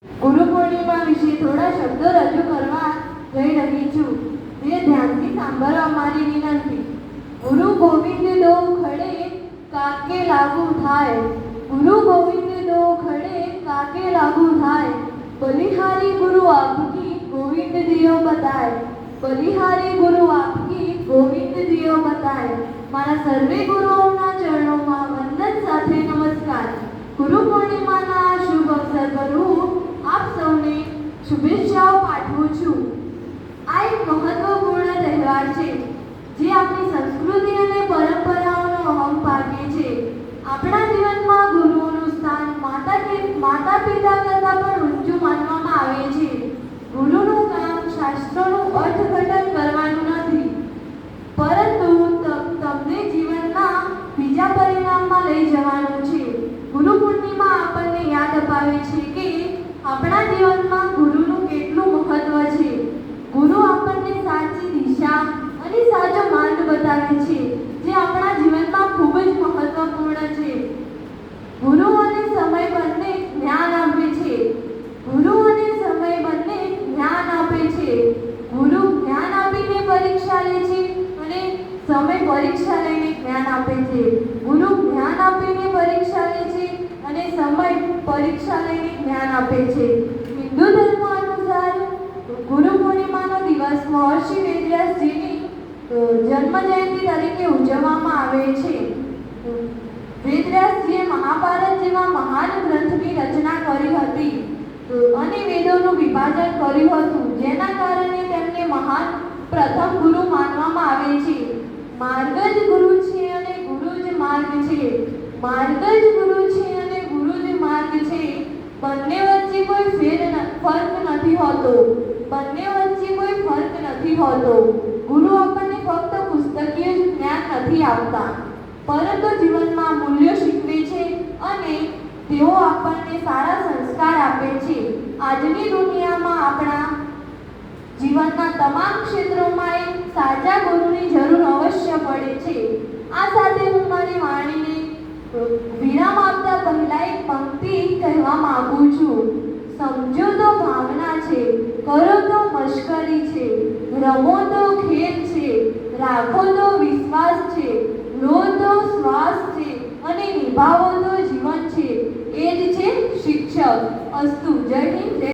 ગુરુ પૂર્ણિમા વિશે થોડા શબ્દો રજૂ કરવા જઈ રહી છું, તે ધ્યાનથી સાંભળવા મારી વિનંતી। ગુરુ ગોવિંદ દો ખડે કાકે લાગુ થાય, ગુરુ ગોવિંદ દો ખડે કાકે લાગુ થાય, બલિહારી ગુરુ આપકી ગોવિંદ દિયો બતાય, બલિહારી ગુરુ આપકી ગોવિંદ દિયો બતાય। મારા સર્વે ગુરુઓના ચરણોમાં વંદન સાથે નમસ્કાર। ગુરુ પૂર્ણિમાના શુભ અવસર પર હું આપ સૌને શુભેચ્છાઓ પાઠવું છું। આ એક મહત્વપૂર્ણ તહેવાર છે જે આપણી સંસ્કૃતિ અને પરંપરાઓનો અહમ ભાગ છે। આપણા જીવનમાં ગુરુઓનું સ્થાન માતા પિતા કરતાં પણ ઊંચું માનવામાં આવે છે। ગુરુનું કામ શાસ્ત્રોનું અર્થઘટન કરવાનું નથી, પરંતુ તમને જીવનના બીજા પરિણામમાં લઈ જવાનું છે। ગુરુ પૂર્ણિમા આપણને યાદ અપાવે છે કે આપણા જીવનમાં ગુરુનું કેટલું મહત્વ છે। ગુરુ આપણને સાચી દિશા અને સાચો માર્ગ બતાવે છે, જે આપણા જીવનમાં ખૂબ જ મહત્વપૂર્ણ છે। ગુરુ અને સમય બંને જ્ઞાન આપે છે, ગુરુ અને સમય બંને જ્ઞાન આપે છે। ગુરુ જ્ઞાન આપીને પરીક્ષા લે છે અને સમય પરીક્ષા લઈને જ્ઞાન આપે છે। ગુરુ જ્ઞાન આપીને પરીક્ષા લે છે અને સમય પરીક્ષા લઈને જ્ઞાન આપે છે। હિન્દુ ધર્મ અનુસાર ગુરુ પૂર્ણિમાનો દિવસ મહર્ષિ વેદવ્યાસજીની જન્મ જયંતિ તરીકે ઉજવવામાં આવે છે। વેદવ્યાસજીએ મહાભારત જેવા મહાન ગ્રંથની રચના કરી હતી અને વેદોનું વિભાજન કર્યું હતું, જેના કારણે તેમને મહાન પ્રથમ ગુરુ માનવામાં આવે છે। માર્ગ જ ગુરુ છે અને ગુરુ જ માર્ગ છે, માર્ગ જ ગુરુ છે અને ગુરુ જ માર્ગ છે। બંને વચ્ચે કોઈ ફર્ક નથી હોતો, બંને વચ્ચે કોઈ ફર્ક નથી હોતો। ગુરુ આપણને ફક્ત પુસ્તકીય જ્ઞાન નથી આપતા, પરંતુ જીવનમાં મૂલ્યો શીખવે છે અને તેઓ આપણને સારા સંસ્કાર આપે છે। આજની દુનિયામાં આપણા જીવનના તમામ ક્ષેત્રોમાં એક સાચા ગુરુની જરૂર અવશ્ય પડે છે। આ સાથે હું મારી વાણીને વિરામ આપતા પહેલા એક પંક્તિ કહેવા માંગુ છું। સમજો તો ભાવના છે, કરો તો મશ્કરી છે, રમો તો ખેલ છે, રાખો તો વિશ્વાસ છે, લો તો શ્વાસ છે અને નિભાવો તો જીવન છે। એ જ છે શિક્ષક। અસ્તુ। જય હિન્દ, જય